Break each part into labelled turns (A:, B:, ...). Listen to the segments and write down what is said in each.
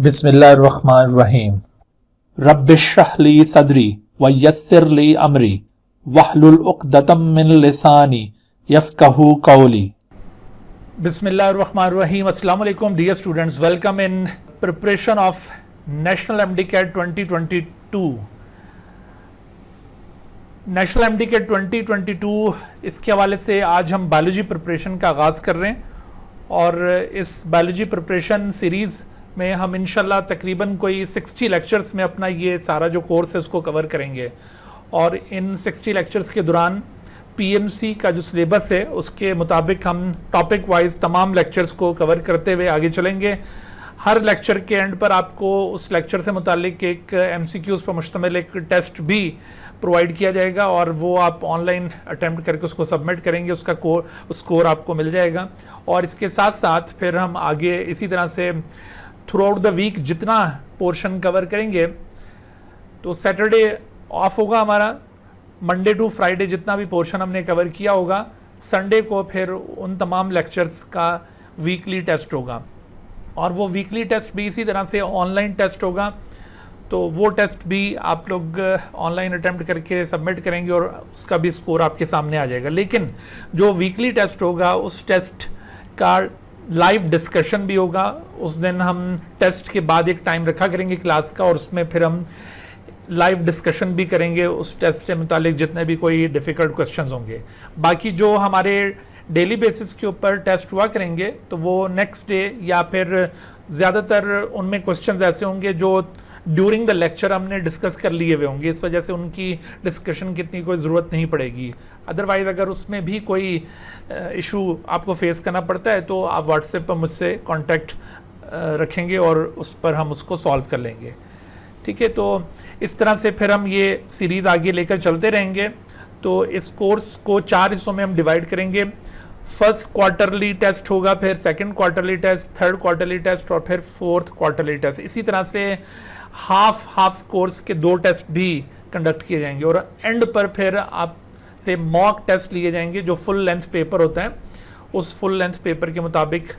A: बिस्मिल्लाहिर्रहमानिर्रहीम।
B: रब्बिश्रह ली सदरी व यस्सिर ली अमरी वहलुल उक़दतम मिन लिसानी यफ़क़हू क़ौली।
A: बिस्मिल्लाहिर्रहमानिर्रहीम। अस्सलाम वालेकुम dear students, welcome in preparation of national MDCAT 2022। National MDCAT 2022 इसके हवाले से आज हम बायोलॉजी प्रिपरेशन का आगाज़ कर रहे हैं और इस बायोलॉजी प्रिपरेशन सीरीज़ में हम इंशाल्लाह तकरीबन कोई 60 लेक्चर्स में अपना ये सारा जो कोर्स है उसको कवर करेंगे और इन 60 लेक्चर्स के दौरान पीएमसी का जो सिलेबस है उसके मुताबिक हम टॉपिक वाइज तमाम लेक्चर्स को कवर करते हुए आगे चलेंगे। हर लेक्चर के एंड पर आपको उस लेक्चर से मुतालिक एक एमसीक्यूज़ पर मुश्तमिल एक टेस्ट भी प्रोवाइड किया जाएगा और वो आप ऑनलाइन अटैम्प्ट करके उसको सबमिट करेंगे, उसका स्कोर आपको मिल जाएगा। और इसके साथ साथ फिर हम आगे इसी तरह से थ्रू आउट द वीक जितना पोर्शन कवर करेंगे, तो सैटरडे ऑफ होगा हमारा, मंडे टू फ्राइडे जितना भी पोर्शन हमने कवर किया होगा, संडे को फिर उन तमाम लेक्चर्स का वीकली टेस्ट होगा और वो वीकली टेस्ट भी इसी तरह से ऑनलाइन टेस्ट होगा। तो वो टेस्ट भी आप लोग ऑनलाइन अटैम्प्ट करके सबमिट करेंगे और उसका भी स्कोर आपके सामने आ जाएगा। लेकिन जो वीकली टेस्ट होगा उस टेस्ट का लाइव डिस्कशन भी होगा। उस दिन हम टेस्ट के बाद एक टाइम रखा करेंगे क्लास का और उसमें फिर हम लाइव डिस्कशन भी करेंगे उस टेस्ट से मुतालिक जितने भी कोई डिफ़िकल्ट क्वेश्चंस होंगे। बाकी जो हमारे डेली बेसिस के ऊपर टेस्ट हुआ करेंगे तो वो नेक्स्ट डे या फिर ज़्यादातर उनमें क्वेश्चंस ऐसे होंगे जो ड्यूरिंग द लेक्चर हमने डिस्कस कर लिए हुए होंगे, इस वजह से उनकी डिस्कशन की इतनी कोई ज़रूरत नहीं पड़ेगी। अदरवाइज़ अगर उसमें भी कोई इशू आपको फेस करना पड़ता है तो आप व्हाट्सएप पर मुझसे कांटेक्ट रखेंगे और उस पर हम उसको सॉल्व कर लेंगे। ठीक है, तो इस तरह से फिर हम ये सीरीज़ आगे लेकर चलते रहेंगे। तो इस कोर्स को 4 हिस्सों में हम डिवाइड करेंगे। फर्स्ट क्वार्टरली टेस्ट होगा, फिर second quarterly test, third quarterly test और फिर फोर्थ क्वार्टरली टेस्ट। इसी तरह से हाफ कोर्स के 2 टेस्ट भी कंडक्ट किए जाएंगे और एंड पर फिर आप से मॉक टेस्ट लिए जाएंगे जो फुल लेंथ पेपर होता है। उस फुल लेंथ पेपर के मुताबिक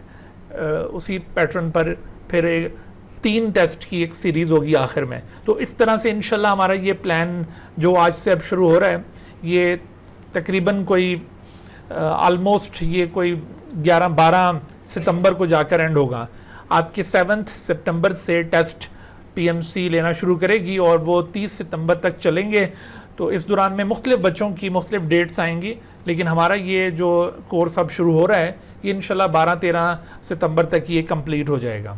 A: उसी पैटर्न पर फिर 3 टेस्ट की एक सीरीज़ होगी आखिर में। तो इस तरह से इंशाल्लाह हमारा ये प्लान जो आज से अब शुरू हो रहा है, ये तकरीबन कोई ऑलमोस्ट ये कोई 11-12 सितंबर को जाकर एंड होगा। आपके 7 सितंबर से टेस्ट पीएमसी लेना शुरू करेगी और वो 30 सितंबर तक चलेंगे। तो इस दौरान में मुख्तलिफ बच्चों की मुख्तलिफ डेट्स आएंगी, लेकिन हमारा ये जो कोर्स अब शुरू हो रहा है ये इंशाल्लाह 12-13 सितंबर तक ये कंप्लीट हो जाएगा।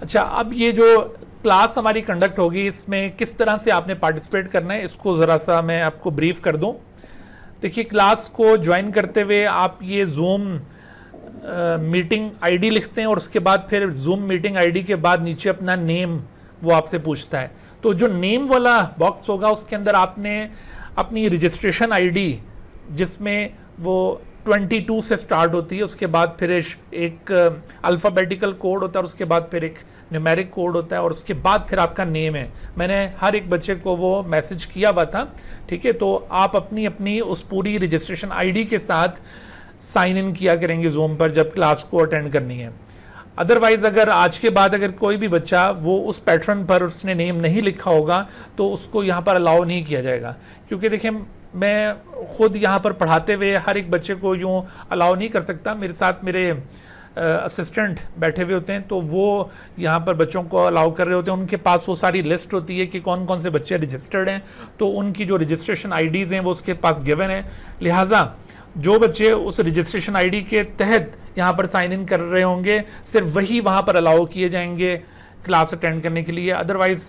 A: अच्छा, अब ये जो क्लास हमारी कंडक्ट होगी इसमें किस तरह से आपने पार्टिसिपेट करना है इसको ज़रा सा मैं आपको ब्रीफ कर दूं। देखिए, क्लास को ज्वाइन करते हुए आप ये जूम मीटिंग आईडी लिखते हैं और उसके बाद फिर जूम मीटिंग आईडी के बाद नीचे अपना नेम वो आपसे पूछता है। तो जो नेम वाला बॉक्स होगा उसके अंदर आपने अपनी रजिस्ट्रेशन आईडी जिसमें वो 22 से स्टार्ट होती है, उसके बाद फिर एक अल्फ़ाबेटिकल कोड होता है और उसके बाद फिर एक न्यूमेरिक कोड होता है और उसके बाद फिर आपका नेम है। मैंने हर एक बच्चे को वो मैसेज किया हुआ था। ठीक है, तो आप अपनी अपनी उस पूरी रजिस्ट्रेशन आईडी के साथ साइन इन किया करेंगे जूम पर जब क्लास को अटेंड करनी है। अदरवाइज़ अगर आज के बाद अगर कोई भी बच्चा वो उस पैटर्न पर उसने नेम नहीं लिखा होगा तो उसको यहाँ पर अलाउ नहीं किया जाएगा, क्योंकि देखिए मैं ख़ुद यहाँ पर पढ़ाते हुए हर एक बच्चे को यूँ अलाउ नहीं कर सकता। मेरे साथ मेरे असिस्टेंट बैठे हुए होते हैं तो वो यहाँ पर बच्चों को अलाउ कर रहे होते हैं। उनके पास वो सारी लिस्ट होती है कि कौन कौन से बच्चे रजिस्टर्ड हैं, तो उनकी जो रजिस्ट्रेशन आईडीज़ हैं वो उसके पास गिवन है। लिहाजा जो बच्चे उस रजिस्ट्रेशन आईडी के तहत यहाँ पर साइन इन कर रहे होंगे सिर्फ वही वहाँ पर अलाउ किए जाएंगे क्लास अटेंड करने के लिए। अदरवाइज़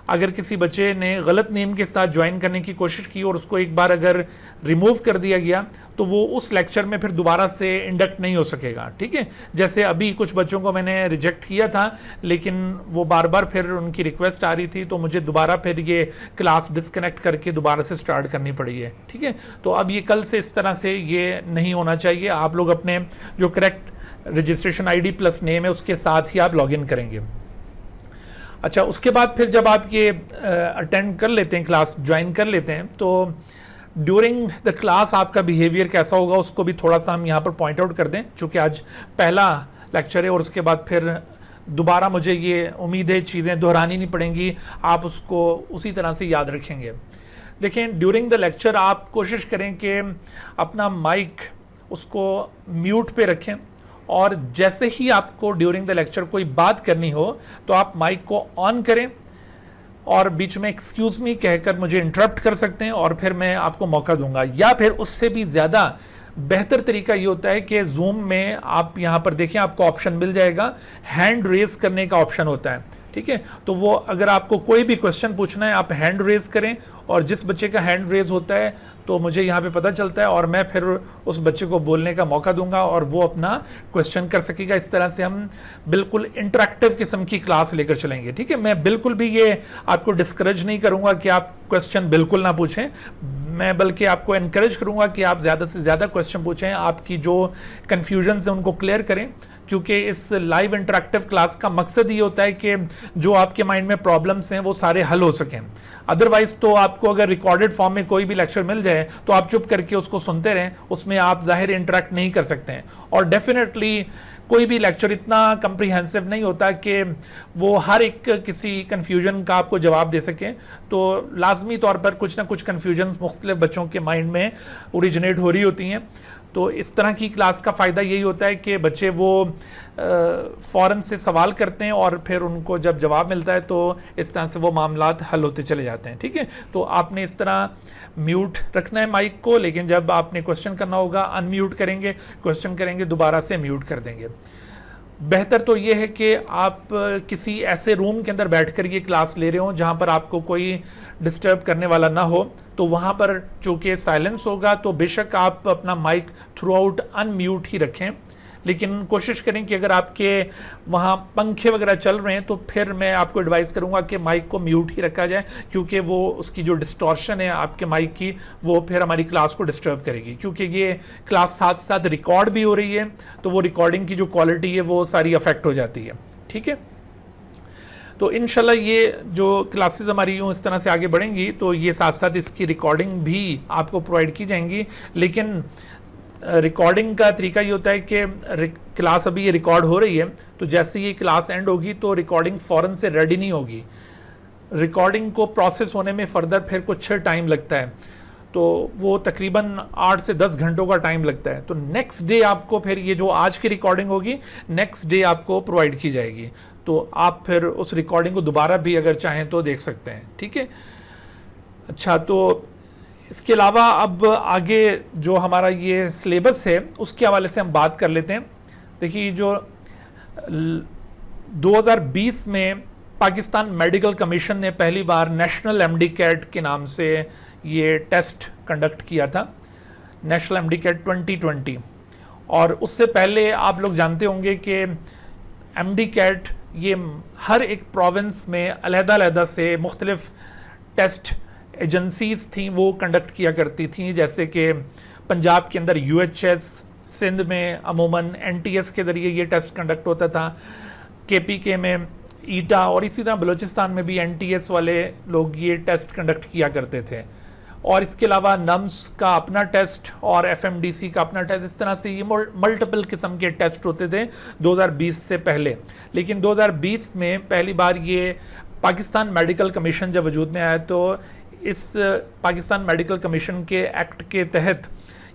A: अगर किसी बच्चे ने गलत नेम के साथ ज्वाइन करने की कोशिश की और उसको एक बार अगर रिमूव कर दिया गया तो वो उस लेक्चर में फिर दोबारा से इंडक्ट नहीं हो सकेगा। ठीक है, जैसे अभी कुछ बच्चों को मैंने रिजेक्ट किया था लेकिन वो बार बार फिर उनकी रिक्वेस्ट आ रही थी तो मुझे दोबारा फिर ये क्लास डिस्कनेक्ट करके दोबारा से स्टार्ट करनी पड़ी है। ठीक है, तो अब ये कल से इस तरह से ये नहीं होना चाहिए। आप लोग अपने जो correct registration I D plus name है उसके साथ ही आप लॉग इन करेंगे। अच्छा, उसके बाद फिर जब आप ये अटेंड कर लेते हैं, क्लास ज्वाइन कर लेते हैं, तो ड्यूरिंग द क्लास आपका बिहेवियर कैसा होगा उसको भी थोड़ा सा हम यहाँ पर पॉइंट आउट कर दें, चूँकि आज पहला लेक्चर है और उसके बाद फिर दोबारा मुझे ये उम्मीद है चीज़ें दोहरानी नहीं पड़ेंगी, आप उसको उसी तरह से याद रखेंगे। देखें, ड्यूरिंग द लेक्चर आप कोशिश करें कि अपना माइक उसको म्यूट पे रखें, और जैसे ही आपको ड्यूरिंग द लेक्चर कोई बात करनी हो तो आप माइक को ऑन करें और बीच में एक्सक्यूज़ मी कहकर मुझे इंटरप्ट कर सकते हैं और फिर मैं आपको मौका दूंगा। या फिर उससे भी ज़्यादा बेहतर तरीका ये होता है कि जूम में आप यहाँ पर देखें, आपको ऑप्शन मिल जाएगा, हैंड रेज करने का ऑप्शन होता है, ठीक है। तो वो अगर आपको कोई भी क्वेश्चन पूछना है आप हैंड रेज करें, और जिस बच्चे का हैंड रेज होता है तो मुझे यहाँ पे पता चलता है और मैं फिर उस बच्चे को बोलने का मौका दूंगा और वो अपना क्वेश्चन कर सकेगा। इस तरह से हम बिल्कुल इंटरेक्टिव किस्म की क्लास लेकर चलेंगे, ठीक है। मैं बिल्कुल भी ये आपको डिस्करेज नहीं करूँगा कि आप क्वेश्चन बिल्कुल ना पूछें, मैं बल्कि आपको इनकरेज करूँगा कि आप ज़्यादा से ज़्यादा क्वेश्चन पूछें, आपकी जो कन्फ्यूजन्स हैं उनको क्लियर करें, क्योंकि इस लाइव इंटरेक्टिव क्लास का मकसद ये होता है कि जो आपके माइंड में प्रॉब्लम्स हैं वो सारे हल हो सकें। अदरवाइज़ तो आपको अगर रिकॉर्डेड फॉर्म में कोई भी लेक्चर मिल जाए तो आप चुप करके उसको सुनते रहें, उसमें आप जाहिर इंटरेक्ट नहीं कर सकते हैं। और डेफिनेटली कोई भी लेक्चर इतना कम्प्रीहेंसिव नहीं होता कि वो हर एक किसी कन्फ्यूजन का आपको जवाब दे सके, तो लाजमी तौर पर कुछ ना कुछ कन्फ्यूजन मुख्तलिफ बच्चों के माइंड में ओरिजिनेट हो रही होती हैं। तो इस तरह की क्लास का फ़ायदा यही होता है कि बच्चे वो फ़ौरन से सवाल करते हैं और फिर उनको जब जवाब मिलता है तो इस तरह से वो मामलात हल होते चले जाते हैं, ठीक है। तो आपने इस तरह म्यूट रखना है माइक को, लेकिन जब आपने क्वेश्चन करना होगा अनम्यूट करेंगे, क्वेश्चन करेंगे दोबारा से म्यूट कर देंगे। बेहतर तो ये है कि आप किसी ऐसे रूम के अंदर बैठकर ये क्लास ले रहे हो जहाँ पर आपको कोई डिस्टर्ब करने वाला ना हो, तो वहाँ पर चूँकि साइलेंस होगा तो बेशक आप अपना माइक थ्रू आउट अनम्यूट ही रखें, लेकिन कोशिश करें कि अगर आपके वहाँ पंखे वगैरह चल रहे हैं तो फिर मैं आपको एडवाइस करूँगा कि माइक को म्यूट ही रखा जाए, क्योंकि वो उसकी जो डिस्टॉर्शन है आपके माइक की वो फिर हमारी क्लास को डिस्टर्ब करेगी, क्योंकि ये क्लास साथ साथ रिकॉर्ड भी हो रही है, तो वो रिकॉर्डिंग की जो क्वालिटी है वो सारी अफेक्ट हो जाती है, ठीक है। तो इंशाल्लाह ये जो क्लासेस हमारी यूँ इस तरह से आगे बढ़ेंगी तो ये साथ साथ इसकी रिकॉर्डिंग भी आपको प्रोवाइड की जाएंगी, लेकिन रिकॉर्डिंग का तरीका ये होता है कि क्लास अभी ये रिकॉर्ड हो रही है, तो जैसे ये क्लास एंड होगी तो रिकॉर्डिंग फ़ौरन से रेडी नहीं होगी, रिकॉर्डिंग को प्रोसेस होने में फ़र्दर फिर कुछ टाइम लगता है, तो वो तकरीबन 8 से 10 घंटों का टाइम लगता है। तो नेक्स्ट डे आपको फिर ये जो आज की रिकॉर्डिंग होगी नेक्स्ट डे आपको प्रोवाइड की जाएगी, तो आप फिर उस रिकॉर्डिंग को दोबारा भी अगर चाहें तो देख सकते हैं, ठीक है। अच्छा, तो इसके अलावा अब आगे जो हमारा ये सिलेबस है उसके हवाले से हम बात कर लेते हैं। देखिए, जो 2020 में पाकिस्तान मेडिकल कमीशन ने पहली बार नेशनल एमडी कैट के नाम से ये टेस्ट कंडक्ट किया था, नेशनल एमडी कैट 2020। और उससे पहले आप लोग जानते होंगे कि एमडी कैट ये हर एक प्रोविंस में अलहदा से मुख्तलिफ टेस्ट एजेंसीज़ थी वो कंडक्ट किया करती थी, जैसे कि पंजाब के अंदर UHS, सिंध में अमूमन NTS के ज़रिए ये टेस्ट कंडक्ट होता था, KPK में ईटा, और इसी तरह बलूचिस्तान में भी NTS वाले लोग ये टेस्ट कंडक्ट किया करते थे। और इसके अलावा नम्स का अपना टेस्ट और FMDC का अपना टेस्ट, इस तरह से ये मल्टीपल किस्म के टेस्ट होते थे 2020 से पहले। लेकिन 2020 में पहली बार ये पाकिस्तान मेडिकल कमीशन जब वजूद में आया तो इस पाकिस्तान मेडिकल कमीशन के एक्ट के तहत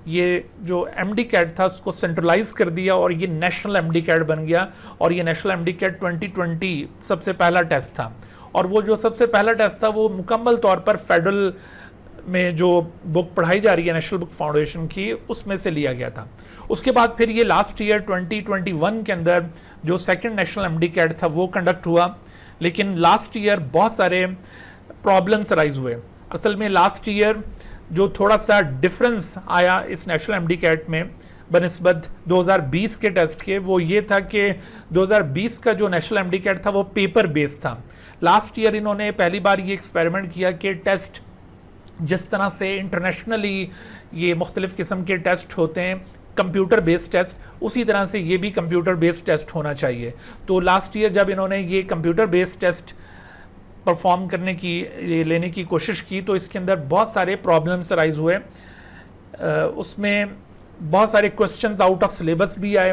A: ये जो एमडी कैट था उसको सेंट्रलाइज कर दिया और ये नेशनल एमडी कैट बन गया। और ये नेशनल एमडी कैट 2020 सबसे पहला टेस्ट था, और वो जो सबसे पहला टेस्ट था वो मुकम्मल तौर पर फेडरल में जो बुक पढ़ाई जा रही है नेशनल बुक फाउंडेशन की उसमें से लिया गया था। उसके बाद फिर ये लास्ट ईयर 2021 के अंदर जो सेकंड नेशनल एमडी कैट था वो कंडक्ट हुआ, लेकिन लास्ट ईयर बहुत सारे प्रॉब्लम्स राइज हुए। असल में लास्ट ईयर जो थोड़ा सा डिफरेंस आया इस नेशनल एमडी कैट में बनिस्बत 2020 के टेस्ट के, वो ये था कि 2020 का जो नेशनल एमडी कैट था वो पेपर बेस्ड था। लास्ट ईयर इन्होंने पहली बार ये एक्सपेरिमेंट किया कि टेस्ट जिस तरह से इंटरनेशनली ये मुख्तलिफ़ किस्म के टेस्ट होते हैं कंप्यूटर बेस्ड टेस्ट, उसी तरह से ये भी कंप्यूटर बेस्ड टेस्ट होना चाहिए। तो लास्ट ईयर जब इन्होंने ये कंप्यूटर बेस्ड टेस्ट परफॉर्म करने की लेने की कोशिश की तो इसके अंदर बहुत सारे प्रॉब्लम्स राइज हुए, उसमें बहुत सारे क्वेश्चंस आउट ऑफ सिलेबस भी आए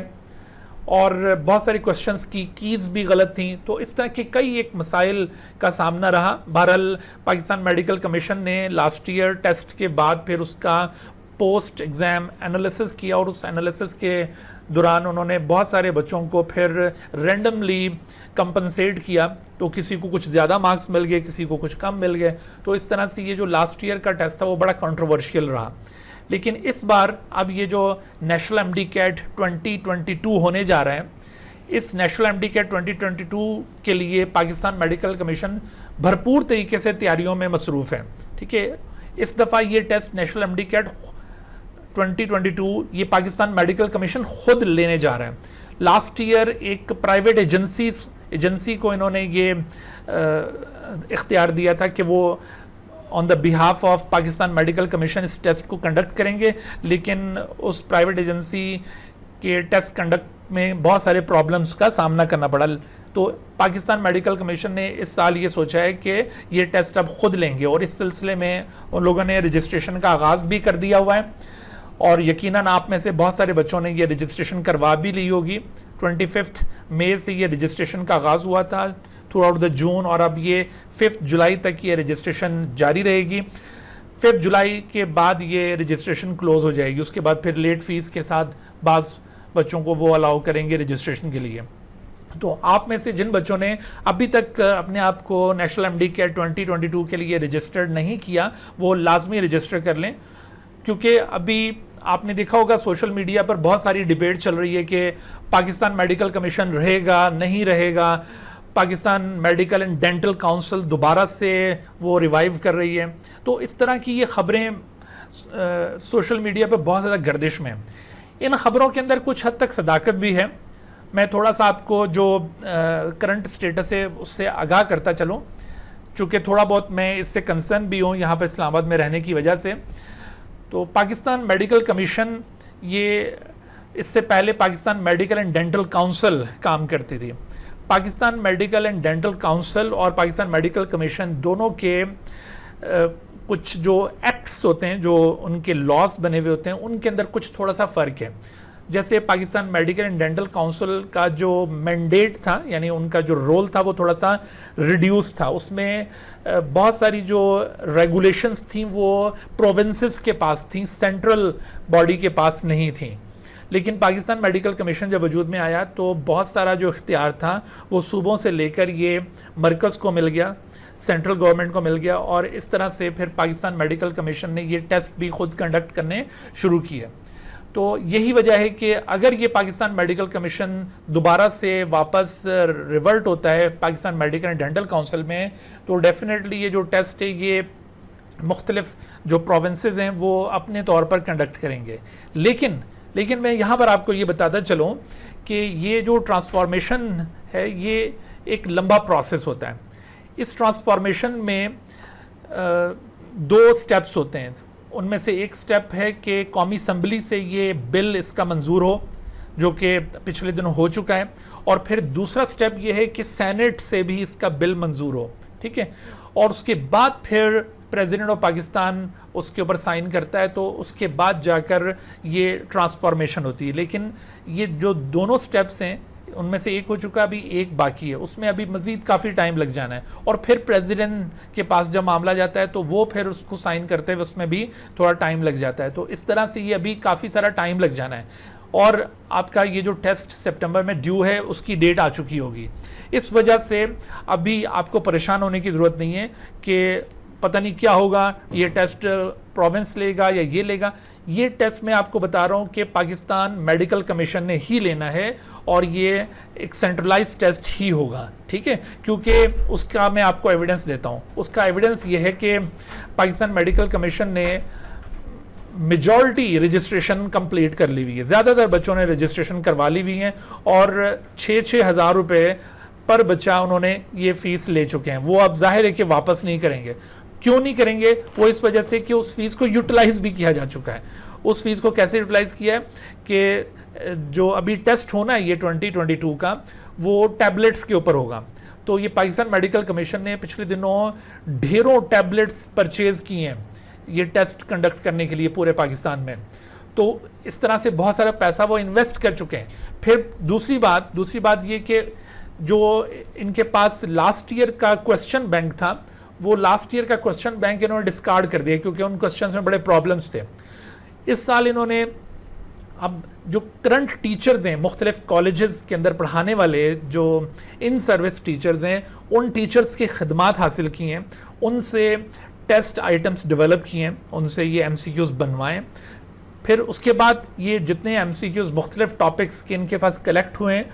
A: और बहुत सारे क्वेश्चंस की कीज़ भी गलत थी। तो इस तरह के कई एक मसाइल का सामना रहा। बहरहाल पाकिस्तान मेडिकल कमीशन ने लास्ट ईयर टेस्ट के बाद फिर उसका पोस्ट एग्ज़ाम एनालिसिस किया और उस एनालिसिस के दौरान उन्होंने बहुत सारे बच्चों को फिर रैंडमली कंपनसेट किया। तो किसी को कुछ ज़्यादा मार्क्स मिल गए, किसी को कुछ कम मिल गए। तो इस तरह से ये जो लास्ट ईयर का टेस्ट था वो बड़ा कंट्रोवर्शियल रहा। लेकिन इस बार अब ये जो नेशनल एमडी कैट 2022 होने जा रहा है, इस नेशनल एमडी कैट 2022 के लिए पाकिस्तान मेडिकल कमीशन भरपूर तरीके से तैयारियों में मसरूफ़ है। ठीक है, इस दफ़ा ये टेस्ट नेशनल एमडी कैट 2022 ये पाकिस्तान मेडिकल कमीशन खुद लेने जा रहा है। लास्ट ईयर एक प्राइवेट एजेंसी को इन्होंने ये इख्तियार दिया था कि वो on the behalf of Pakistan medical commission इस टेस्ट को कंडक्ट करेंगे, लेकिन उस प्राइवेट एजेंसी के टेस्ट कंडक्ट में बहुत सारे प्रॉब्लम्स का सामना करना पड़ा। तो पाकिस्तान मेडिकल कमीशन ने इस साल ये सोचा है कि ये टेस्ट अब खुद लेंगे और इस सिलसिले में उन लोगों ने रजिस्ट्रेशन का आगाज़ भी कर दिया हुआ है। और यकीनन आप में से बहुत सारे बच्चों ने ये रजिस्ट्रेशन करवा भी ली होगी। 25 मई से ये रजिस्ट्रेशन का आगाज़ हुआ था थ्रू आउट द जून, और अब ये 5 जुलाई तक ये रजिस्ट्रेशन जारी रहेगी। 5 जुलाई के बाद ये रजिस्ट्रेशन क्लोज़ हो जाएगी। उसके बाद फिर लेट फीस के साथ बाज़ बच्चों को वो अलाउ करेंगे रजिस्ट्रेशन के लिए। तो आप में से जिन बच्चों ने अभी तक अपने आप को नेशनल एमडी कैट 2022 के लिए रजिस्टर्ड नहीं किया, वो लाजमी रजिस्टर कर लें, क्योंकि अभी आपने देखा होगा सोशल मीडिया पर बहुत सारी डिबेट चल रही है कि पाकिस्तान मेडिकल कमीशन रहेगा नहीं रहेगा। Pakistan medical and dental council दोबारा से वो रिवाइव कर रही है। तो इस तरह की ये ख़बरें सोशल मीडिया पर बहुत ज़्यादा गर्दिश में हैं। इन ख़बरों के अंदर कुछ हद तक सदाकत भी है। मैं थोड़ा सा आपको जो करंट स्टेटस है उससे आगाह करता चलूँ, चूँकि थोड़ा बहुत मैं इससे कंसर्न भी हूँ यहाँ पर इस्लामाबाद में रहने की वजह से। तो पाकिस्तान मेडिकल कमीशन, ये इससे पहले Pakistan medical and dental council काम करती थी। Pakistan medical and dental council और पाकिस्तान मेडिकल कमीशन दोनों के कुछ जो एक्ट्स होते हैं, जो उनके लॉस बने हुए होते हैं, उनके अंदर कुछ थोड़ा सा फ़र्क है। जैसे Pakistan medical and dental council का जो मैंडेट था, यानी उनका जो रोल था, वो थोड़ा सा रिड्यूस था। उसमें बहुत सारी जो रेगुलेशंस थी वो प्रोविंसेस के पास थी, सेंट्रल बॉडी के पास नहीं थी। लेकिन पाकिस्तान मेडिकल कमीशन जब वजूद में आया तो बहुत सारा जो इख्तियार था वो सूबों से लेकर ये मरकज़ को मिल गया, सेंट्रल गवर्नमेंट को मिल गया, और इस तरह से फिर पाकिस्तान मेडिकल कमीशन ने ये टेस्ट भी खुद कंडक्ट करने शुरू किए। तो यही वजह है कि अगर ये पाकिस्तान मेडिकल कमीशन दोबारा से वापस रिवर्ट होता है Pakistan medical and dental council में, तो डेफिनेटली ये जो टेस्ट है ये मुख्तलिफ जो प्रोविंसेस हैं वो अपने तौर पर कंडक्ट करेंगे। लेकिन मैं यहाँ पर आपको ये बताता चलूँ कि ये जो ट्रांसफॉर्मेशन है ये एक लंबा प्रोसेस होता है। इस ट्रांसफॉर्मेशन में 2 स्टेप्स होते हैं। उनमें से एक स्टेप है कि कौमी असम्बली से ये बिल इसका मंजूर हो, जो कि पिछले दिनों हो चुका है, और फिर दूसरा स्टेप ये है कि सेनेट से भी इसका बिल मंजूर हो। ठीक है, और उसके बाद फिर प्रेसिडेंट ऑफ पाकिस्तान उसके ऊपर साइन करता है, तो उसके बाद जाकर ये ट्रांसफॉर्मेशन होती है। लेकिन ये जो दोनों स्टेप्स हैं उनमें से एक हो चुका, अभी एक बाकी है, उसमें अभी मज़ीद काफ़ी टाइम लग जाना है। और फिर प्रेसिडेंट के पास जब मामला जाता है तो वो फिर उसको साइन करते हुए उसमें भी थोड़ा टाइम लग जाता है। तो इस तरह से ये अभी काफ़ी सारा टाइम लग जाना है। और आपका ये जो टेस्ट सितंबर में ड्यू है उसकी डेट आ चुकी होगी। इस वजह से अभी आपको परेशान होने की ज़रूरत नहीं है कि पता नहीं क्या होगा, ये टेस्ट प्रोविंस लेगा या ये लेगा। ये टेस्ट मैं आपको बता रहा हूँ कि पाकिस्तान मेडिकल कमीशन ने ही लेना है, और ये एक सेंट्रलाइज टेस्ट ही होगा। ठीक है, क्योंकि उसका मैं आपको एविडेंस देता हूँ। उसका एविडेंस ये है कि पाकिस्तान मेडिकल कमीशन ने मेजॉरिटी रजिस्ट्रेशन कंप्लीट कर ली हुई है। ज़्यादातर बच्चों ने रजिस्ट्रेशन करवा ली हुई हैं, और 6-6 हज़ार रुपये पर बच्चा उन्होंने ये फ़ीस ले चुके हैं। वो अब जाहिर है कि वापस नहीं करेंगे। क्यों नहीं करेंगे? वो इस वजह से कि उस फीस को यूटिलाइज़ भी किया जा चुका है। उस फीस को कैसे यूटिलाइज़ किया है कि जो अभी टेस्ट होना है ये 2022 का, वो टैबलेट्स के ऊपर होगा। तो ये पाकिस्तान मेडिकल कमीशन ने पिछले दिनों ढेरों टैबलेट्स परचेज़ किए हैं ये टेस्ट कंडक्ट करने के लिए पूरे पाकिस्तान में। तो इस तरह से बहुत सारा पैसा वो इन्वेस्ट कर चुके हैं। फिर दूसरी बात ये कि जो इनके पास लास्ट ईयर का क्वेश्चन बैंक था, वो लास्ट ईयर का क्वेश्चन बैंक इन्होंने डिस्कार्ड कर दिया क्योंकि उन क्वेश्चंस में बड़े प्रॉब्लम्स थे। इस साल इन्होंने अब जो करंट टीचर्स हैं मुख्तलिफ कॉलेजेस के अंदर पढ़ाने वाले, जो इन सर्विस टीचर्स हैं, उन टीचर्स की खदमात हासिल की हैं, उनसे टेस्ट आइटम्स डेवलप किए हैं, उनसे ये MCQs बनवाएं। फिर उसके बाद ये जितने MCQs मुख्तलिफ टॉपिक्स के इनके पास कलेक्ट हुए हैं,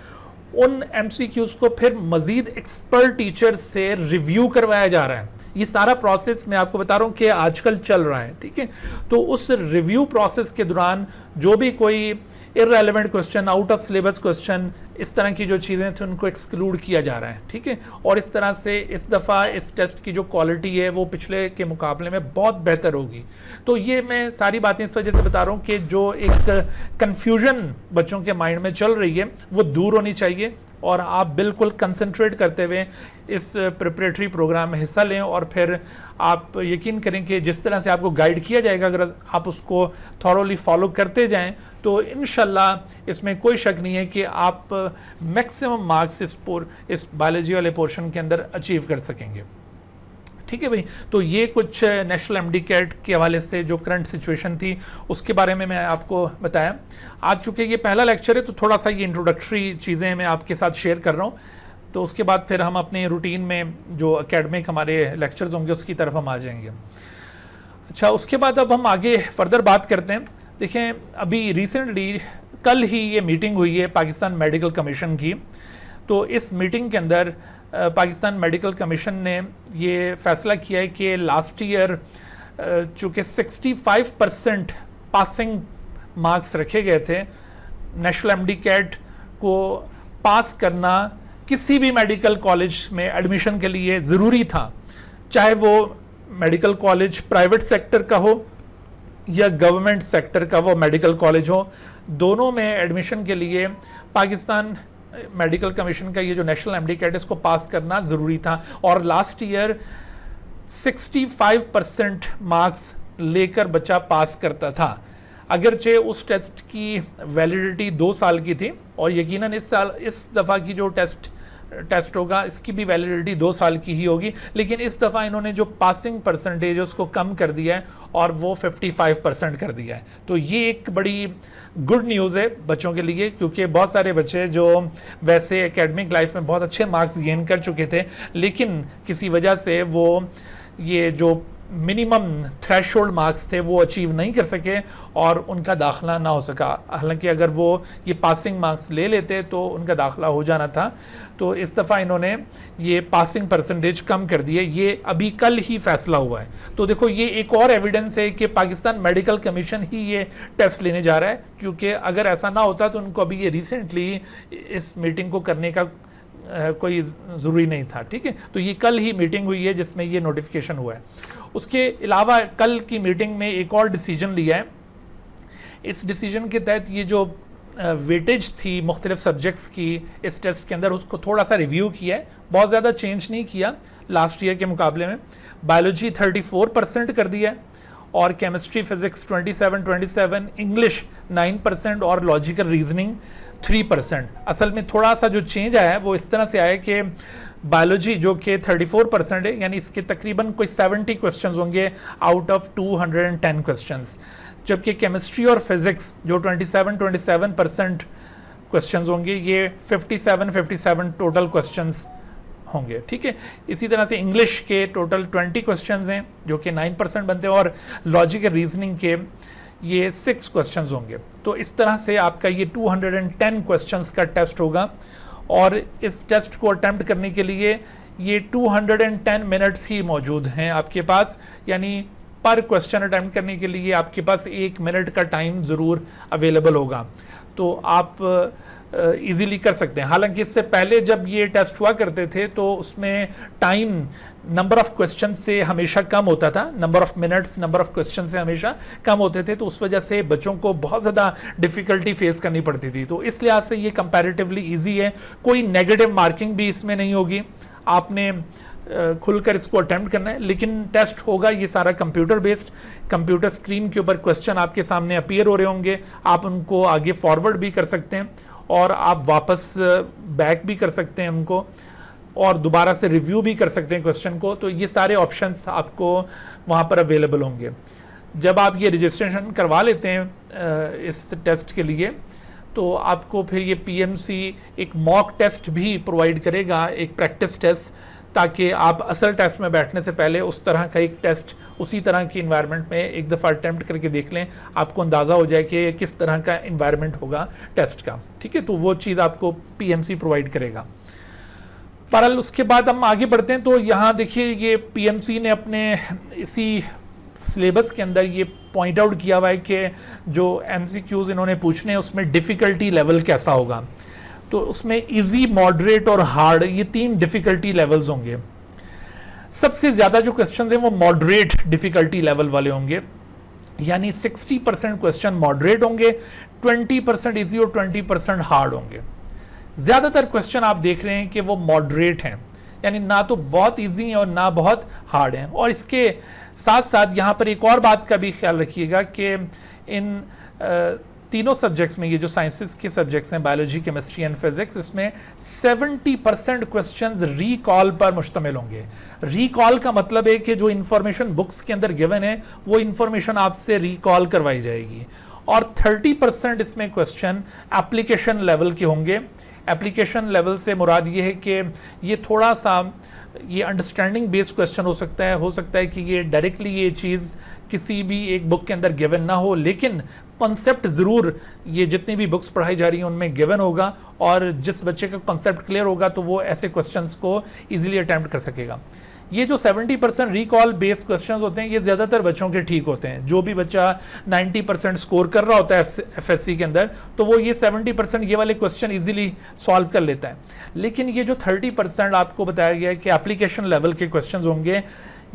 A: उन MCQs को फिर मज़ीद एक्सपर्ट टीचर्स से रिव्यू करवाया जा रहा है। ये सारा प्रोसेस मैं आपको बता रहा हूँ कि आजकल चल रहा है, ठीक है। तो उस रिव्यू प्रोसेस के दौरान जो भी कोई irrelevant question, out of syllabus question, इस तरह की जो चीज़ें थी उनको एक्सक्लूड किया जा रहा है, ठीक है। और इस तरह से इस दफ़ा इस टेस्ट की जो क्वालिटी है वो पिछले के मुकाबले में बहुत बेहतर होगी। तो ये मैं सारी बातें इस वजह से बता रहा हूँ कि जो एक कन्फ्यूजन बच्चों के माइंड में चल रही है वो दूर होनी चाहिए और आप बिल्कुल कंसंट्रेट करते हुए इस प्रिपरेटरी प्रोग्राम में हिस्सा लें और फिर आप यकीन करें कि जिस तरह से आपको गाइड किया जाएगा, अगर आप उसको थॉरोली फॉलो करते जाएं तो इंशाल्लाह इसमें कोई शक नहीं है कि आप मैक्सिमम मार्क्स इस बायोलॉजी वाले पोर्शन के अंदर अचीव कर सकेंगे, ठीक है भाई। तो ये कुछ नेशनल MD-CAT के हवाले से जो करंट सिचुएशन थी उसके बारे में मैं आपको बताया। आज चूँकि ये पहला लेक्चर है तो थोड़ा सा ये इंट्रोडक्टरी चीज़ें मैं आपके साथ शेयर कर रहा हूँ, तो उसके बाद फिर हम अपने रूटीन में जो एकेडमिक हमारे लेक्चर्स होंगे उसकी तरफ हम आ जाएंगे। अच्छा, उसके बाद अब हम आगे फर्दर बात करते हैं। देखें, अभी रिसेंटली कल ही ये मीटिंग हुई है पाकिस्तान मेडिकल कमीशन की। तो इस मीटिंग के अंदर पाकिस्तान मेडिकल कमीशन ने ये फ़ैसला किया है कि लास्ट ईयर चूँकि 65% पासिंग मार्क्स रखे गए थे, नेशनल MD-CAT को पास करना किसी भी मेडिकल कॉलेज में एडमिशन के लिए ज़रूरी था, चाहे वो मेडिकल कॉलेज प्राइवेट सेक्टर का हो या गवर्नमेंट सेक्टर का वो मेडिकल कॉलेज हो, दोनों में एडमिशन के लिए पाकिस्तान मेडिकल कमीशन का ये जो नेशनल MD-CAT इसको पास करना ज़रूरी था। और लास्ट ईयर 65% मार्क्स लेकर बच्चा पास करता था, अगरचे उस टेस्ट की वैलिडिटी 2 साल की थी और यकीनन इस दफ़ा की जो टेस्ट होगा इसकी भी वैलिडिटी 2 साल की ही होगी, लेकिन इस दफ़ा इन्होंने जो पासिंग परसेंटेज है उसको कम कर दिया है और वो 55% कर दिया है। तो ये एक बड़ी गुड न्यूज़ है बच्चों के लिए, क्योंकि बहुत सारे बच्चे जो वैसे एकेडमिक लाइफ में बहुत अच्छे मार्क्स गेन कर चुके थे लेकिन किसी वजह से वो ये जो मिनिमम थ्रेशोल्ड मार्क्स थे वो अचीव नहीं कर सके और उनका दाखिला ना हो सका। हालांकि अगर वो ये पासिंग मार्क्स ले लेते तो उनका दाखिला हो जाना था। तो इस दफ़ा इन्होंने ये पासिंग परसेंटेज कम कर दी है, ये अभी कल ही फैसला हुआ है। तो देखो, ये एक और एविडेंस है कि पाकिस्तान मेडिकल कमीशन ही ये टेस्ट लेने जा रहा है, क्योंकि अगर ऐसा ना होता तो उनको अभी ये रिसेंटली इस मीटिंग को करने का कोई ज़रूरी नहीं था, ठीक है। तो ये कल ही मीटिंग हुई है जिसमें ये नोटिफिकेशन हुआ है। उसके अलावा कल की मीटिंग में एक और डिसीजन लिया है। इस डिसीजन के तहत ये जो वेटेज थी मुख्तलिफ सब्जेक्ट्स की इस टेस्ट के अंदर उसको थोड़ा सा रिव्यू किया है, बहुत ज़्यादा चेंज नहीं किया लास्ट ईयर के मुकाबले में। बायोलॉजी 34% कर दिया है और केमिस्ट्री फिज़िक्स 27, इंग्लिश 9% और लॉजिकल रीजनिंग 3%। असल में थोड़ा सा जो चेंज आया है वो इस तरह से आया कि बायोलॉजी जो कि 34% है, यानी इसके तकरीबन कोई 70 क्वेश्चंस होंगे आउट ऑफ 210 क्वेश्चंस, जबकि केमिस्ट्री और फिज़िक्स जो 27% क्वेश्चंस होंगे ये 57 टोटल क्वेश्चंस होंगे, ठीक है। इसी तरह से इंग्लिश के टोटल 20 क्वेश्चंस हैं जो कि 9% बनते हैं और लॉजिकल रीजनिंग के ये 6 क्वेश्चंस होंगे। तो इस तरह से आपका ये 210 क्वेश्चंस का टेस्ट होगा और इस टेस्ट को अटेम्प्ट करने के लिए ये 210 मिनट्स ही मौजूद हैं आपके पास, यानी पर क्वेश्चन अटेम्प्ट करने के लिए आपके पास 1 मिनट का टाइम ज़रूर अवेलेबल होगा। तो आप इजीली कर सकते हैं। हालांकि इससे पहले जब ये टेस्ट हुआ करते थे तो उसमें टाइम नंबर ऑफ़ क्वेश्चन से हमेशा कम होता था, number of minutes number of question से हमेशा कम होते थे, तो उस वजह से बच्चों को बहुत ज़्यादा डिफ़िकल्टी फेस करनी पड़ती थी। तो इस लिहाज से ये कंपैरेटिवली ईजी है, कोई नेगेटिव मार्किंग भी इसमें नहीं होगी। आपने खुलकर इसको अटेम्प्ट करना है। लेकिन टेस्ट होगा ये सारा कंप्यूटर बेस्ड, कंप्यूटर स्क्रीन के ऊपर क्वेश्चन आपके सामने अपीयर हो रहे होंगे, आप उनको आगे फॉरवर्ड भी कर सकते हैं और आप वापस बैक भी कर सकते हैं उनको, और दोबारा से रिव्यू भी कर सकते हैं क्वेश्चन को। तो ये सारे ऑप्शंस आपको वहाँ पर अवेलेबल होंगे। जब आप ये रजिस्ट्रेशन करवा लेते हैं इस टेस्ट के लिए, तो आपको फिर ये पीएमसी एक मॉक टेस्ट भी प्रोवाइड करेगा, एक प्रैक्टिस टेस्ट, ताकि आप असल टेस्ट में बैठने से पहले उस तरह का एक टेस्ट उसी तरह की इन्वायरमेंट में एक दफ़ा अटैम्प्ट करके देख लें, आपको अंदाज़ा हो जाए कि किस तरह का इन्वायरमेंट होगा टेस्ट का। ठीक है, तो वो चीज़ आपको पीएमसी प्रोवाइड करेगा। बहरहाल उसके बाद हम आगे बढ़ते हैं। तो यहाँ देखिए ये पीएमसी ने अपने इसी सिलेबस के अंदर ये पॉइंट आउट किया हुआ है कि जो एमसीक्यूज़ इन्होंने पूछने हैं उसमें डिफ़िकल्टी लेवल कैसा होगा। तो उसमें इजी, मॉडरेट और हार्ड, ये 3 डिफ़िकल्टी लेवल्स होंगे। सबसे ज़्यादा जो क्वेश्चन हैं वो मॉडरेट डिफ़िकल्टी लेवल वाले होंगे, यानी 60% क्वेश्चन मॉडरेट होंगे, 20% इजी और 20% हार्ड होंगे। ज़्यादातर क्वेश्चन आप देख रहे हैं कि वो मॉडरेट हैं, यानी ना तो बहुत इजी हैं और ना बहुत हार्ड हैं। और इसके साथ साथ यहाँ पर एक और बात का भी ख्याल रखिएगा कि इन तीनों सब्जेक्ट्स में, ये जो साइंसेस के सब्जेक्ट्स हैं, बायोलॉजी, केमिस्ट्री एंड फिजिक्स, इसमें 70% क्वेश्चंस रिकॉल पर मुश्तमिल होंगे। रिकॉल का मतलब है कि जो इन्फॉर्मेशन बुक्स के अंदर गिवन है वो इन्फॉर्मेशन आपसे रिकॉल करवाई जाएगी। और 30% इसमें क्वेश्चन एप्लीकेशन लेवल के होंगे। एप्लीकेशन लेवल से मुराद ये है कि ये थोड़ा सा ये अंडरस्टैंडिंग बेस्ड क्वेश्चन हो सकता है कि ये डायरेक्टली ये चीज़ किसी भी एक बुक के अंदर गिवन ना हो, लेकिन कॉन्सेप्ट ज़रूर ये जितनी भी बुक्स पढ़ाई जा रही हैं उनमें गिवन होगा, और जिस बच्चे का कॉन्सेप्ट क्लियर होगा तो वो ऐसे क्वेश्चंस को इजीली अटैम्प्ट कर सकेगा। ये जो 70% रिकॉल बेस्ड क्वेश्चंस होते हैं ये ज़्यादातर बच्चों के ठीक होते हैं। जो भी बच्चा 90% स्कोर कर रहा होता है एफएससी के अंदर, तो वो ये 70% ये वाले क्वेश्चन इजीली सॉल्व कर लेता है। लेकिन ये जो 30% आपको बताया गया है कि एप्लीकेशन लेवल के क्वेश्चंस होंगे,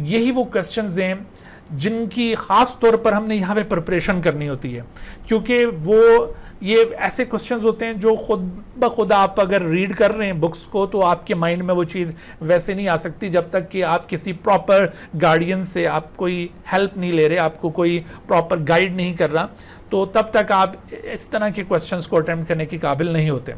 A: यही वो क्वेश्चंस हैं जिनकी ख़ास तौर पर हमने यहाँ पे प्रिपरेशन करनी होती है, क्योंकि वो ये ऐसे क्वेश्चंस होते हैं जो खुद ब खुद आप अगर रीड कर रहे हैं बुक्स को तो आपके माइंड में वो चीज़ वैसे नहीं आ सकती जब तक कि आप किसी प्रॉपर गार्डियन से आप कोई हेल्प नहीं ले रहे, आपको कोई प्रॉपर गाइड नहीं कर रहा, तो तब तक आप इस तरह के क्वेश्चंस को अटेम्प्ट करने के काबिल नहीं होते।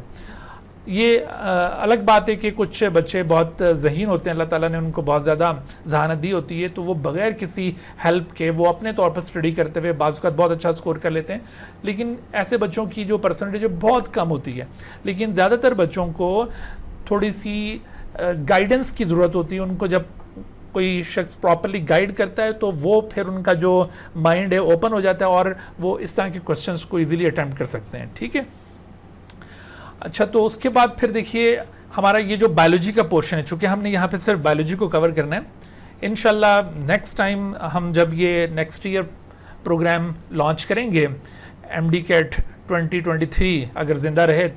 A: ये अलग बात है कि कुछ बच्चे बहुत ज़हीन होते हैं, अल्लाह ताला ने उनको बहुत ज़्यादा जहानत दी होती है, तो वो बग़ैर किसी हेल्प के वो अपने तौर पर स्टडी करते हुए बाज़ वक़्त बहुत अच्छा स्कोर कर लेते हैं। लेकिन ऐसे बच्चों की जो परसेंटेज बहुत कम होती है। लेकिन ज़्यादातर बच्चों को थोड़ी सी गाइडेंस की ज़रूरत होती है। उनको जब कोई शख्स प्रॉपरली गाइड करता है तो वो फिर उनका जो माइंड है ओपन हो जाता है और वो इस तरह के क्वेश्चंस को ईज़िली अटैम्प्ट कर सकते हैं। ठीक है, अच्छा, तो उसके बाद फिर देखिए हमारा ये जो बायोलॉजी का पोर्शन है, चूँकि हमने यहाँ पे सिर्फ बायोलॉजी को कवर करना है, इंशाल्लाह नेक्स्ट टाइम हम जब ये नेक्स्ट ईयर प्रोग्राम लॉन्च करेंगे MD CAT 2023 अगर ज़िंदा रहे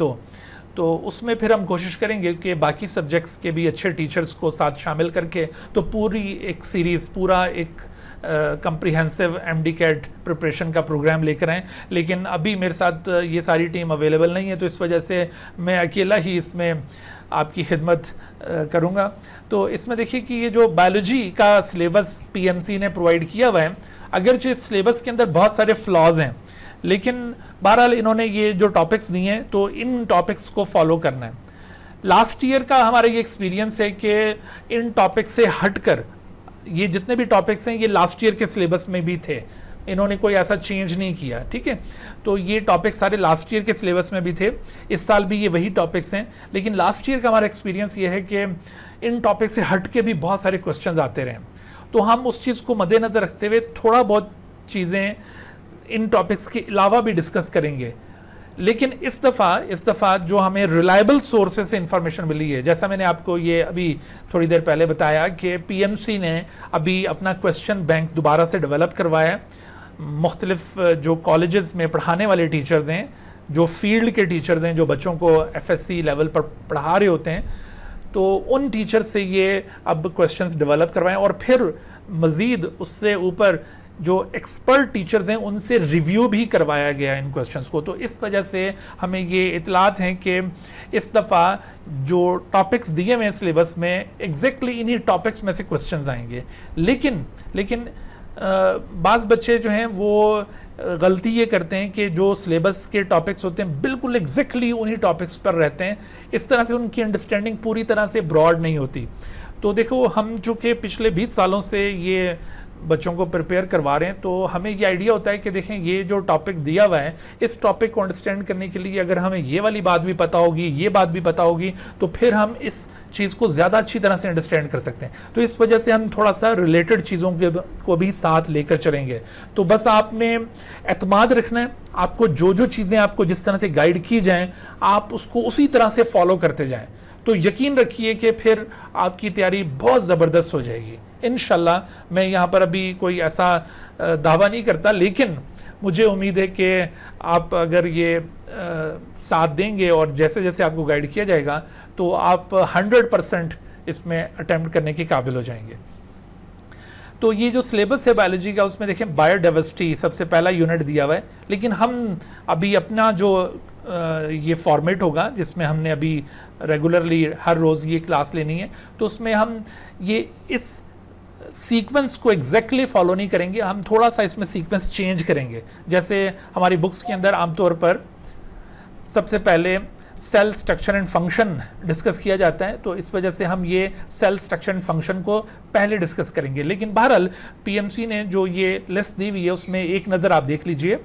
A: तो उसमें फिर हम कोशिश करेंगे कि बाकी सब्जेक्ट्स के भी अच्छे टीचर्स को साथ शामिल करके तो पूरी एक सीरीज़, पूरा एक कंप्रिहेंसिव MD CAT प्रिपरेशन का प्रोग्राम लेकर आएँ। लेकिन अभी मेरे साथ ये सारी टीम अवेलेबल नहीं है, तो इस वजह से मैं अकेला ही इसमें आपकी खिदमत करूँगा। तो इसमें देखिए कि ये जो बायोलॉजी का सिलेबस PMC ने प्रोवाइड किया हुआ है, अगरचे इस सिलेबस के अंदर बहुत सारे फ्लॉज हैं, लेकिन बहरहाल इन्होंने ये जो टॉपिक्स दिए हैं तो इन टॉपिक्स को फॉलो करना है। लास्ट ईयर का हमारा ये एक्सपीरियंस है कि इन टॉपिक्स से हटकर ये जितने भी टॉपिक्स हैं ये लास्ट ईयर के सिलेबस में भी थे, इन्होंने कोई ऐसा चेंज नहीं किया। ठीक है, तो ये टॉपिक्स सारे लास्ट ईयर के सिलेबस में भी थे, इस साल भी ये वही टॉपिक्स हैं। लेकिन लास्ट ईयर का हमारा एक्सपीरियंस ये है कि इन टॉपिक से हट के भी बहुत सारे क्वेश्चंस आते रहे, तो हम उस चीज़ को मद्देनज़र रखते हुए थोड़ा बहुत चीज़ें इन टॉपिक्स के अलावा भी डिस्कस करेंगे। लेकिन इस दफ़ा जो हमें रिलायबल सोर्सेज से इंफॉर्मेशन मिली है, जैसा मैंने आपको ये अभी थोड़ी देर पहले बताया कि PMC ने अभी अपना क्वेश्चन बैंक दोबारा से डेवलप करवाया है। मुख्तलिफ जो कॉलेजेस में पढ़ाने वाले टीचर्स हैं, जो फील्ड के टीचर्स हैं, जो बच्चों को FSC लेवल पर पढ़ा रहे होते हैं, तो उन टीचर से ये अब क्वेश्चंस डेवलप करवाएं और फिर मज़ीद उससे ऊपर जो एक्सपर्ट टीचर्स हैं उनसे रिव्यू भी करवाया गया इन क्वेश्चंस को। तो इस वजह से हमें ये इतलात हैं कि इस दफ़ा जो टॉपिक्स दिए हुए हैं सिलेबस में एग्जैक्टली इन्हीं टॉपिक्स में से क्वेश्चंस आएंगे। लेकिन बाज़ बच्चे जो हैं वो गलती ये करते हैं कि जो सिलेबस के टॉपिक्स होते हैं बिल्कुल एग्जैक्टली उन्हीं टॉपिक्स पर रहते हैं, इस तरह से उनकी अंडरस्टैंडिंग पूरी तरह से ब्रॉड नहीं होती। तो देखो, हम चूँकि पिछले 20 सालों से ये बच्चों को प्रिपेयर करवा रहे हैं, तो हमें ये आइडिया होता है कि देखें ये जो टॉपिक दिया हुआ है, इस टॉपिक को अंडरस्टैंड करने के लिए अगर हमें ये वाली बात भी पता होगी, ये बात भी पता होगी, तो फिर हम इस चीज़ को ज़्यादा अच्छी तरह से अंडरस्टैंड कर सकते हैं। तो इस वजह से हम थोड़ा सा रिलेटेड चीज़ों को भी साथ लेकर चलेंगे। तो बस आप में एतमाद रखना है, आपको जो चीज़ें आपको जिस तरह से गाइड की जाएँ, आप उसको उसी तरह से फॉलो करते जाएँ, तो यकीन रखिए कि फिर आपकी तैयारी बहुत ज़बरदस्त हो जाएगी इंशाल्लाह। मैं यहाँ पर अभी कोई ऐसा दावा नहीं करता, लेकिन मुझे उम्मीद है कि आप अगर ये साथ देंगे और जैसे जैसे आपको गाइड किया जाएगा तो आप 100% इसमें अटेम्प्ट करने के काबिल हो जाएंगे। तो ये जो सिलेबस है बायोलॉजी का, उसमें देखें बायोडाइवर्सिटी सबसे पहला यूनिट दिया हुआ है, लेकिन हम अभी अपना जो ये फॉर्मेट होगा जिसमें हमने अभी रेगुलरली हर रोज़ ये क्लास लेनी है, तो उसमें हम ये इस सीक्वेंस को एग्जैक्टली फॉलो नहीं करेंगे, हम थोड़ा सा इसमें सीक्वेंस चेंज करेंगे। जैसे हमारी बुक्स के अंदर आमतौर पर सबसे पहले cell structure and function discuss किया जाता है, तो इस वजह से हम ये सेल स्ट्रक्चर एंड फंक्शन को पहले डिस्कस करेंगे। लेकिन बहरहाल पीएमसी ने जो ये लिस्ट दी हुई है उसमें एक नज़र आप देख लीजिए।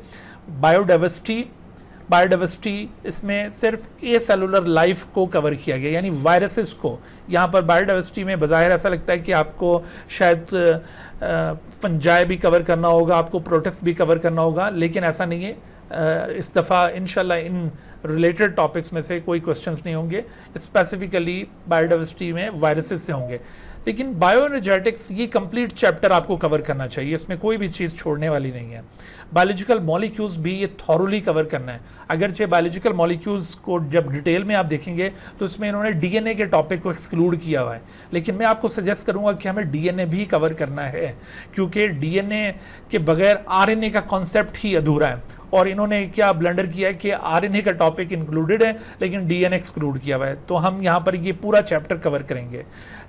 A: बायोडाइवर्सिटी इसमें सिर्फ ए सेलुलर लाइफ को कवर किया गया, यानी वायरसेस को। यहाँ पर बायोडाइवर्सिटी में बज़ाहिर ऐसा लगता है कि आपको शायद फंजाई भी कवर करना होगा, आपको प्रोटिस्ट भी कवर करना होगा, लेकिन ऐसा नहीं है। इस दफ़ा इंशाल्लाह इन रिलेटेड टॉपिक्स में से कोई क्वेश्चंस नहीं होंगे, स्पेसिफिकली बायोडाइवर्सिटी में वायरसेस से होंगे। लेकिन बायोएनर्जेटिक्स ये कंप्लीट चैप्टर आपको कवर करना चाहिए, इसमें कोई भी चीज़ छोड़ने वाली नहीं है। बायोलॉजिकल मॉलिक्यूल्स भी ये थॉरोली कवर करना है। अगरचे बायोलॉजिकल मॉलिक्यूल्स को जब डिटेल में आप देखेंगे तो इसमें इन्होंने डीएनए के टॉपिक को एक्सक्लूड किया हुआ है, लेकिन मैं आपको सजेस्ट करूंगा कि हमें डीएनए भी कवर करना है, क्योंकि डीएनए के बगैर आरएनए का कॉन्सेप्ट ही अधूरा है। और इन्होंने क्या ब्लंडर किया है कि आरएनए का टॉपिक इंक्लूडेड है लेकिन डीएनए एक्सक्लूड किया हुआ है। तो हम यहाँ पर ये पूरा चैप्टर कवर करेंगे।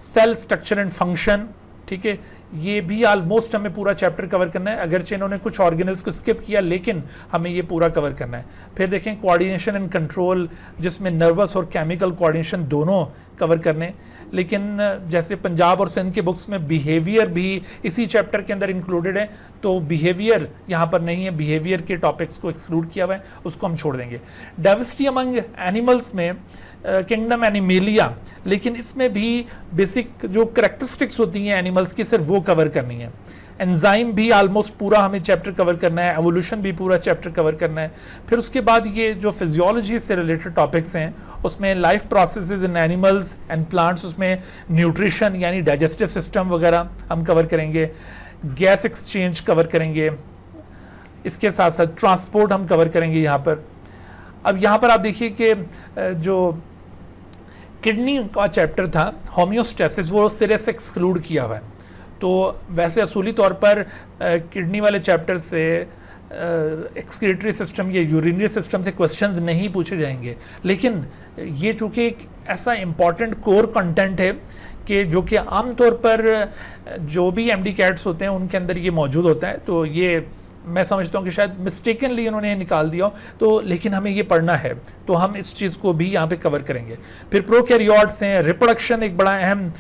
A: सेल स्ट्रक्चर एंड फंक्शन, ठीक है, ये भी ऑलमोस्ट हमें पूरा चैप्टर कवर करना है। अगरचे इन्होंने कुछ ऑर्गेनल्स को स्किप किया, लेकिन हमें ये पूरा कवर करना है। फिर देखें कोऑर्डिनेशन एंड कंट्रोल, जिसमें नर्वस और केमिकल कोऑर्डिनेशन दोनों कवर करने। लेकिन जैसे पंजाब और सिंध के बुक्स में बिहेवियर भी इसी चैप्टर के अंदर इंक्लूडेड है, तो बिहेवियर यहाँ पर नहीं है, बिहेवियर के टॉपिक्स को एक्सक्लूड किया हुआ है, उसको हम छोड़ देंगे। डाइवर्सिटी अमंग एनिमल्स में किंगडम एनिमेलिया, लेकिन इसमें भी बेसिक जो करैक्टरिस्टिक्स होती हैं एनिमल्स की सिर्फ वो कवर करनी है। एंजाइम भी ऑलमोस्ट पूरा हमें चैप्टर कवर करना है, एवोल्यूशन भी पूरा चैप्टर कवर करना है। फिर उसके बाद ये जो फिजियोलॉजी से रिलेटेड टॉपिक्स हैं उसमें life processes in animals and plants, उसमें न्यूट्रिशन यानी डाइजेस्टिव सिस्टम वगैरह हम कवर करेंगे। गैस एक्सचेंज कवर करेंगे, इसके साथ साथ ट्रांसपोर्ट हम कवर करेंगे यहाँ पर। अब यहाँ पर आप देखिए कि जो किडनी का चैप्टर था होम्योस्टेसिस, वो सिरे से एक्सक्लूड किया हुआ है। तो वैसे असूली तौर पर किडनी वाले चैप्टर से एक्सक्रीटरी सिस्टम या यूरिनरी सिस्टम से क्वेश्चंस नहीं पूछे जाएंगे, लेकिन ये चूँकि एक ऐसा इम्पॉर्टेंट कोर कंटेंट है कि जो कि आमतौर पर जो भी एमडी कैट्स होते हैं उनके अंदर ये मौजूद होता है, तो ये मैं समझता हूँ कि शायद मिस्टेकनली उन्होंने निकाल दिया हो, तो लेकिन हमें ये पढ़ना है, तो हम इस चीज़ को भी यहाँ पे कवर करेंगे। फिर प्रोकैरियोट्स हैं, रिप्रोडक्शन एक बड़ा अहम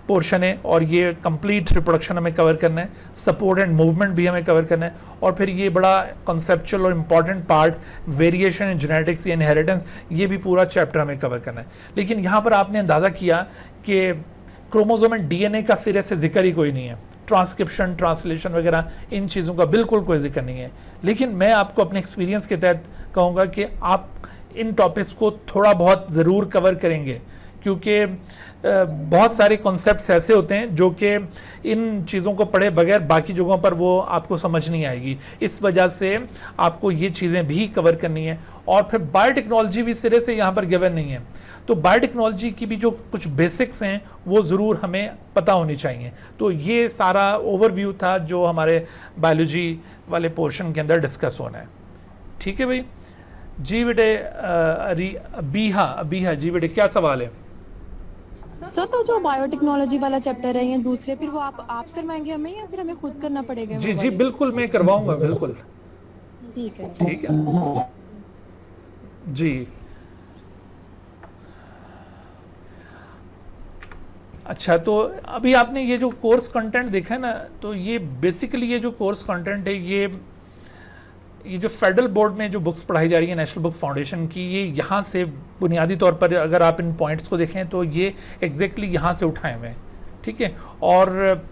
A: पोर्शन है और ये कंप्लीट रिप्रोडक्शन हमें कवर करना है। सपोर्ट एंड मूवमेंट भी हमें कवर करना है। और फिर ये बड़ा कॉन्सेप्चुअल और important part variation in genetics या इनहेरिटेंस, ये भी पूरा चैप्टर हमें कवर करना है। लेकिन यहाँ पर आपने अंदाज़ा किया कि क्रोमोसोम एंड डीएनए का सिरे से जिक्र ही कोई नहीं है, ट्रांसक्रिप्शन, ट्रांसलेशन वगैरह इन चीज़ों का बिल्कुल कोई जिक्र नहीं है। लेकिन मैं आपको अपने एक्सपीरियंस के तहत कहूँगा कि आप इन टॉपिक्स को थोड़ा बहुत ज़रूर कवर करेंगे, क्योंकि बहुत सारे कॉन्सेप्ट्स ऐसे होते हैं जो कि इन चीज़ों को पढ़े बगैर बाकी जगहों पर वो आपको समझ नहीं आएगी। इस वजह से आपको ये चीज़ें भी कवर करनी है। और फिर बायोटेक्नोलॉजी भी सिरे से यहाँ पर गिवन नहीं है, तो बायोटेक्नोलॉजी की भी जो कुछ बेसिक्स हैं वो ज़रूर हमें पता होनी चाहिए। तो ये सारा ओवरव्यू था जो हमारे बायोलॉजी वाले पोर्शन के अंदर डिस्कस होना है। ठीक है भाई जी बेटे। अभी जी बेटे, क्या सवाल है?
C: सर तो जो बायोटेक्नोलॉजी वाला चैप्टर है या दूसरे, फिर वो आप करवाएंगे हमें या फिर हमें खुद करना पड़ेगा?
A: जी जी बिल्कुल, मैं करवाऊंगा, बिल्कुल।
C: ठीक है।
A: ठीक है जी। अच्छा, तो अभी आपने ये जो कोर्स कंटेंट देखा है ना, तो ये बेसिकली ये जो कोर्स कंटेंट है, ये जो फेडरल बोर्ड में जो बुक्स पढ़ाई जा रही है नेशनल बुक फाउंडेशन की, ये यहाँ से बुनियादी तौर पर अगर आप इन पॉइंट्स को देखें तो ये एग्जैक्टली यहाँ से उठाए हुए हैं। ठीक है। और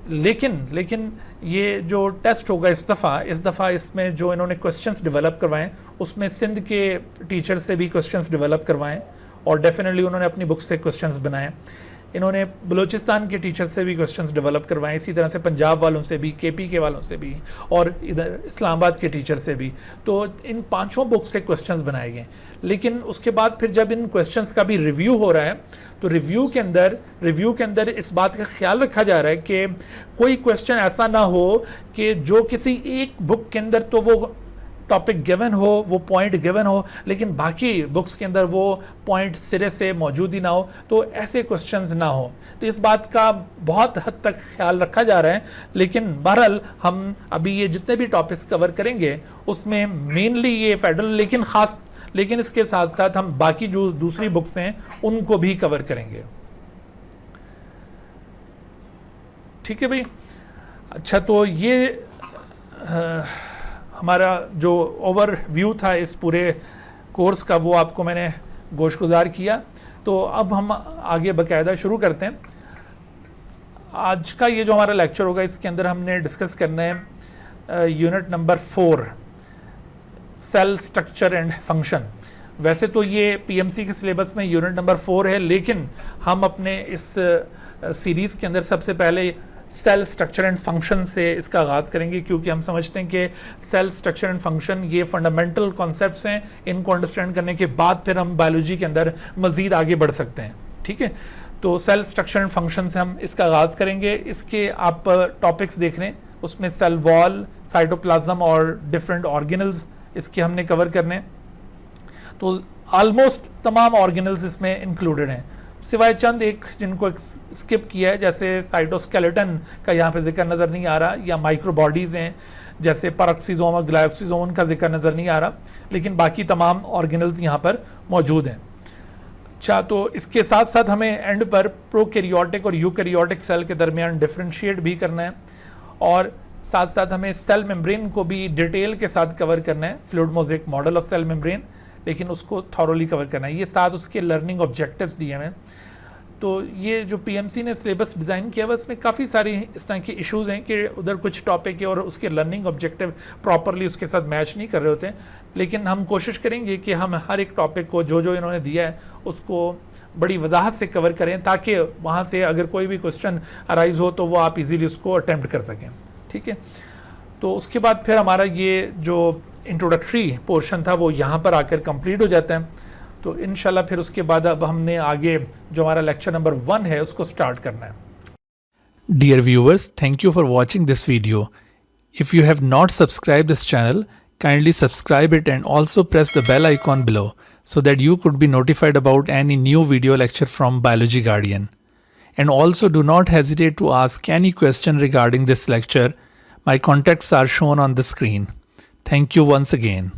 A: लेकिन ये जो टेस्ट होगा इस दफ़ा इसमें जो इन्होंने क्वेश्चंस डेवलप करवाएं, उसमें सिंध के टीचर से भी क्वेश्चंस डेवलप करवाएं और डेफिनेटली उन्होंने अपनी बुक से क्वेश्चंस बनाए। इन्होंने बलूचिस्तान के टीचर से भी क्वेश्चंस डेवलप करवाए, इसी तरह से पंजाब वालों से भी, केपी के वालों से भी और इधर इस्लामाबाद के टीचर से भी। तो इन पांचों बुक से क्वेश्चंस बनाए गए। लेकिन उसके बाद फिर जब इन क्वेश्चंस का भी रिव्यू हो रहा है, तो रिव्यू के अंदर इस बात का ख्याल रखा जा रहा है कि कोई क्वेश्चन ऐसा ना हो कि जो किसी एक बुक के अंदर तो वो टॉपिक गिवन हो, वो पॉइंट गिवन हो, लेकिन बाकी बुक्स के अंदर वो पॉइंट सिरे से मौजूद ही ना हो, तो ऐसे क्वेश्चंस ना हो। तो इस बात का बहुत हद तक ख्याल रखा जा रहा है। लेकिन बहरहाल हम अभी ये जितने भी टॉपिक्स कवर करेंगे उसमें मेनली ये फेडरल, लेकिन इसके साथ साथ हम बाकी जो दूसरी बुक्स हैं उनको भी कवर करेंगे। ठीक है भाई। अच्छा, तो ये हमारा जो ओवरव्यू था इस पूरे कोर्स का, वो आपको मैंने गोशगुजार किया। तो अब हम आगे बाकायदा शुरू करते हैं। आज का ये जो हमारा लेक्चर होगा, इसके अंदर हमने डिस्कस करना है unit number 4, cell structure and function. वैसे तो ये पीएमसी के सिलेबस में यूनिट नंबर 4 है, लेकिन हम अपने इस सीरीज़ के अंदर सबसे पहले सेल स्ट्रक्चर एंड फंक्शन से इसका आगाज़ करेंगे, क्योंकि हम समझते हैं कि सेल स्ट्रक्चर एंड फंक्शन ये फंडामेंटल कॉन्सेप्ट्स हैं। इनको अंडरस्टैंड करने के बाद फिर हम बायोलॉजी के अंदर मज़ीद आगे बढ़ सकते हैं। ठीक है। तो सेल स्ट्रक्चर एंड फंक्शन से हम इसका आगाज़ करेंगे। इसके आप टॉपिक्स देख रहे हैं, उसमें सेल वॉल, साइटोप्लाज्म और डिफरेंट ऑर्गेनल्स इसके हमने कवर करने। तो ऑलमोस्ट तमाम ऑर्गेनल्स इसमें इंक्लूडेड हैं, सिवाय चंद एक जिनको स्किप किया है, जैसे साइटोस्केलेटन का यहाँ पे जिक्र नज़र नहीं आ रहा, या माइक्रोबॉडीज़ हैं जैसे पेरोक्सिसोम और ग्लाइकोसिसोम का जिक्र नज़र नहीं आ रहा, लेकिन बाकी तमाम ऑर्गेनल्स यहाँ पर मौजूद हैं। अच्छा, तो इसके साथ साथ हमें एंड पर प्रोकैरियोटिक और यूकैरियोटिक सेल के दरमियान डिफ्रेंशिएट भी करना है, और साथ साथ हमें सेल मेम्ब्रेन को भी डिटेल के साथ कवर करना है, fluid mosaic model of cell membrane, लेकिन उसको थॉरोली कवर करना है। ये साथ उसके लर्निंग ऑब्जेक्टिव्स दिए हैं। तो ये जो पीएमसी ने सिलेबस डिज़ाइन किया हुआ, इसमें काफ़ी सारी इस तरह के इश्यूज़ हैं कि उधर कुछ टॉपिक है और उसके लर्निंग ऑब्जेक्टिव प्रॉपरली उसके साथ मैच नहीं कर रहे होते हैं। लेकिन हम कोशिश करेंगे कि हम हर एक टॉपिक को जो जो इन्होंने दिया है उसको बड़ी वजाहत से कवर करें, ताकि वहाँ से अगर कोई भी क्वेश्चन अराइज हो तो वो आप इजीली उसको अटैम्प्ट कर सकें। ठीक है। तो उसके बाद फिर हमारा ये जो इंट्रोडक्टरी पोर्शन था वो यहाँ पर आकर कंप्लीट हो जाता है। तो इंशाल्लाह फिर उसके बाद अब हमने आगे जो हमारा लेक्चर नंबर 1 है उसको स्टार्ट करना है।
B: Dear viewers, thank you for watching this video. If you have not subscribed this channel, kindly subscribe it and also press the bell icon below so that you could be notified about any new video lecture from Biology Guardian. And also do not hesitate to ask any question regarding this lecture. My contacts are shown on the screen. Thank you once again.